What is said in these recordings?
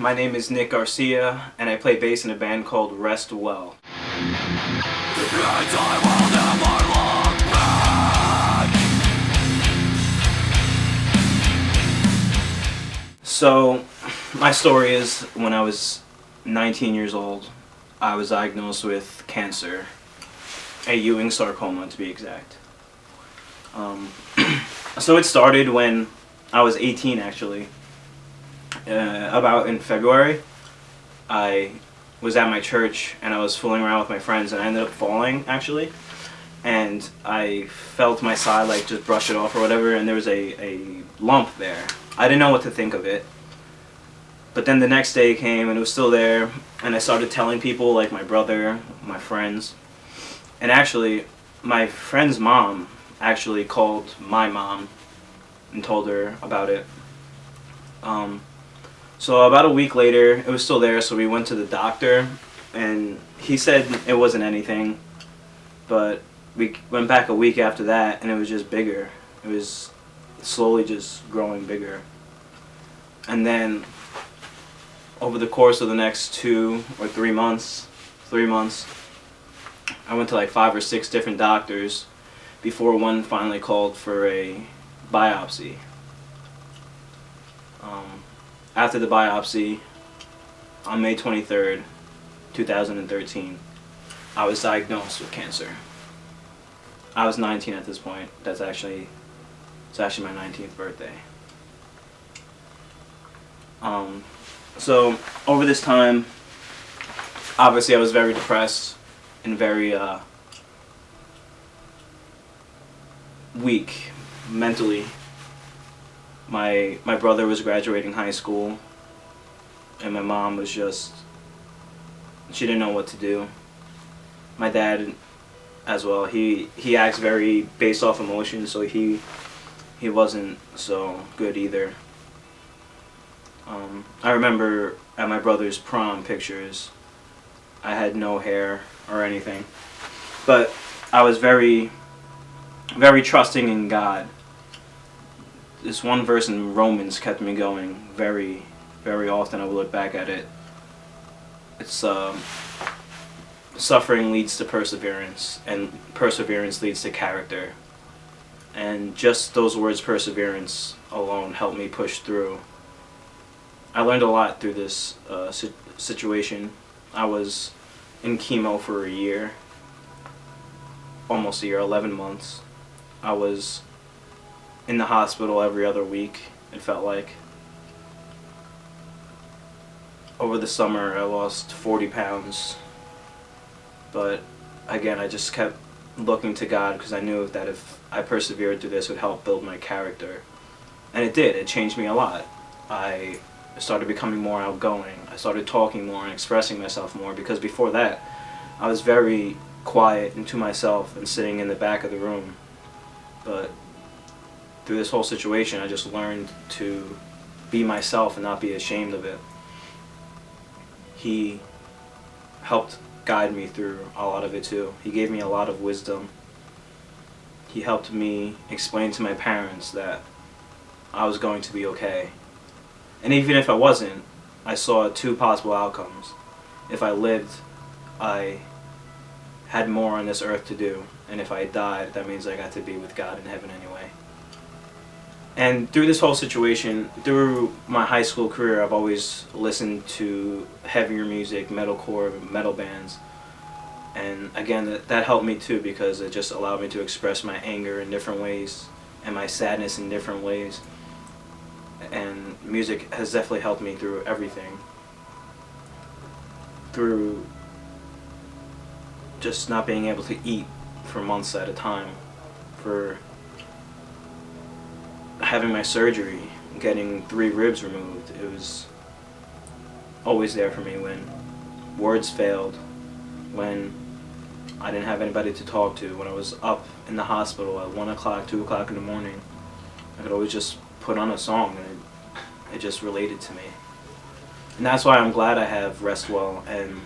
My name is Nick Garcia, and I play bass in a band called RESTWELL. So, my story is when I was 19 years old, I was diagnosed with cancer, a Ewing sarcoma to be exact. So it started when I was 18 actually. About in February, I was at my church and I was fooling around with my friends and I ended up falling actually. And I felt my side like just brush it off or whatever, and there was a lump there. I didn't know what to think of it. But then the next day came and it was still there, and I started telling people, like my brother, my friends. And actually, my friend's mom actually called my mom and told her about it. So about a week later, it was still there, so we went to the doctor, and he said it wasn't anything. But we went back a week after that, and it was just bigger. It was slowly just growing bigger. And then over the course of the next 2 or 3 months, I went to like 5 or 6 different doctors before one finally called for a biopsy. After the biopsy, on May 23rd, 2013, I was diagnosed with cancer. I was 19 at this point. It's actually my 19th birthday. So over this time, obviously I was very depressed and very weak mentally. My brother was graduating high school, and my mom was she didn't know what to do. My dad as well, he acts very based off emotion, so he wasn't so good either. I remember at my brother's prom pictures, I had no hair or anything, but I was very, very trusting in God. This one verse in Romans kept me going very, very often. I would look back at it. It's suffering leads to perseverance, and perseverance leads to character. And just those words, perseverance, alone helped me push through. I learned a lot through this situation. I was in chemo for a year, almost a year, 11 months. I was in the hospital every other week, it felt like. Over the summer, I lost 40 pounds. But again, I just kept looking to God because I knew that if I persevered through this, it would help build my character. And it did. It changed me a lot. I started becoming more outgoing. I started talking more and expressing myself more, because before that, I was very quiet and to myself and sitting in the back of the room. But through this whole situation, I just learned to be myself and not be ashamed of it. He helped guide me through a lot of it too. He gave me a lot of wisdom. He helped me explain to my parents that I was going to be okay. And even if I wasn't, I saw 2 possible outcomes. If I lived, I had more on this earth to do. And if I died, that means I got to be with God in heaven anyway. And through this whole situation, through my high school career, I've always listened to heavier music, metalcore, metal bands. And again, that helped me too, because it just allowed me to express my anger in different ways and my sadness in different ways. And music has definitely helped me through everything. Through just not being able to eat for months at a time, for having my surgery, getting 3 ribs removed. It was always there for me when words failed, when I didn't have anybody to talk to, when I was up in the hospital at 1 o'clock, 2 o'clock in the morning. I could always just put on a song and it just related to me. And that's why I'm glad I have RESTWELL and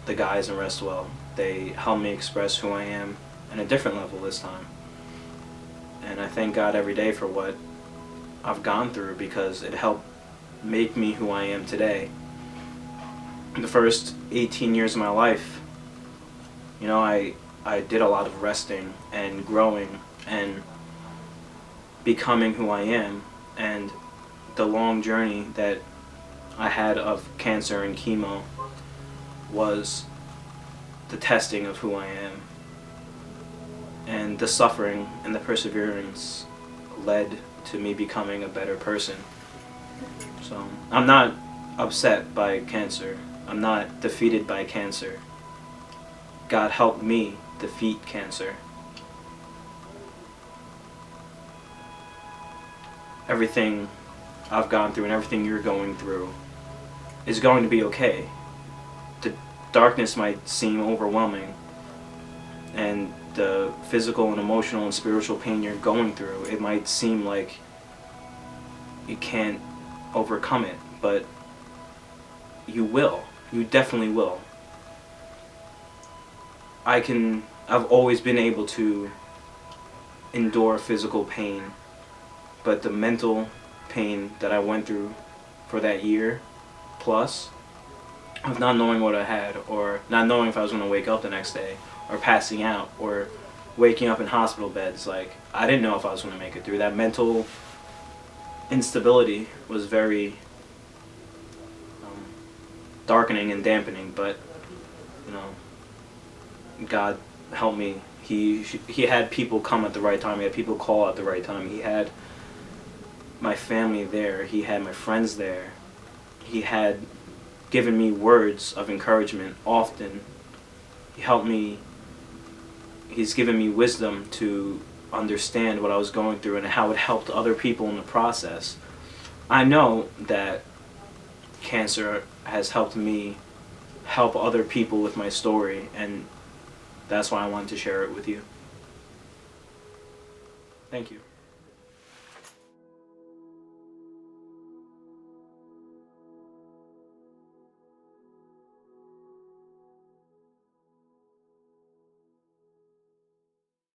the guys in RESTWELL. They help me express who I am on a different level this time. And I thank God every day for what I've gone through, because it helped make me who I am today. The first 18 years of my life, I did a lot of resting and growing and becoming who I am, and the long journey that I had of cancer and chemo was the testing of who I am, and the suffering and the perseverance led to me becoming a better person. So I'm not upset by cancer. I'm not defeated by cancer. God helped me defeat cancer. Everything I've gone through and everything you're going through is going to be okay. The darkness might seem overwhelming, and the physical and emotional and spiritual pain you're going through, it might seem like you can't overcome it, but you will. You definitely will. I've always been able to endure physical pain, but the mental pain that I went through for that year plus of not knowing what I had, or not knowing if I was going to wake up the next day, or passing out, or waking up in hospital beds, like, I didn't know if I was going to make it through. That mental instability was very darkening and dampening, but God helped me. He had people come at the right time. He had people call at the right time. He had my family there. He had my friends there. He had given me words of encouragement often. He helped me. He's given me wisdom to understand what I was going through and how it helped other people in the process. I know that cancer has helped me help other people with my story, and that's why I wanted to share it with you. Thank you.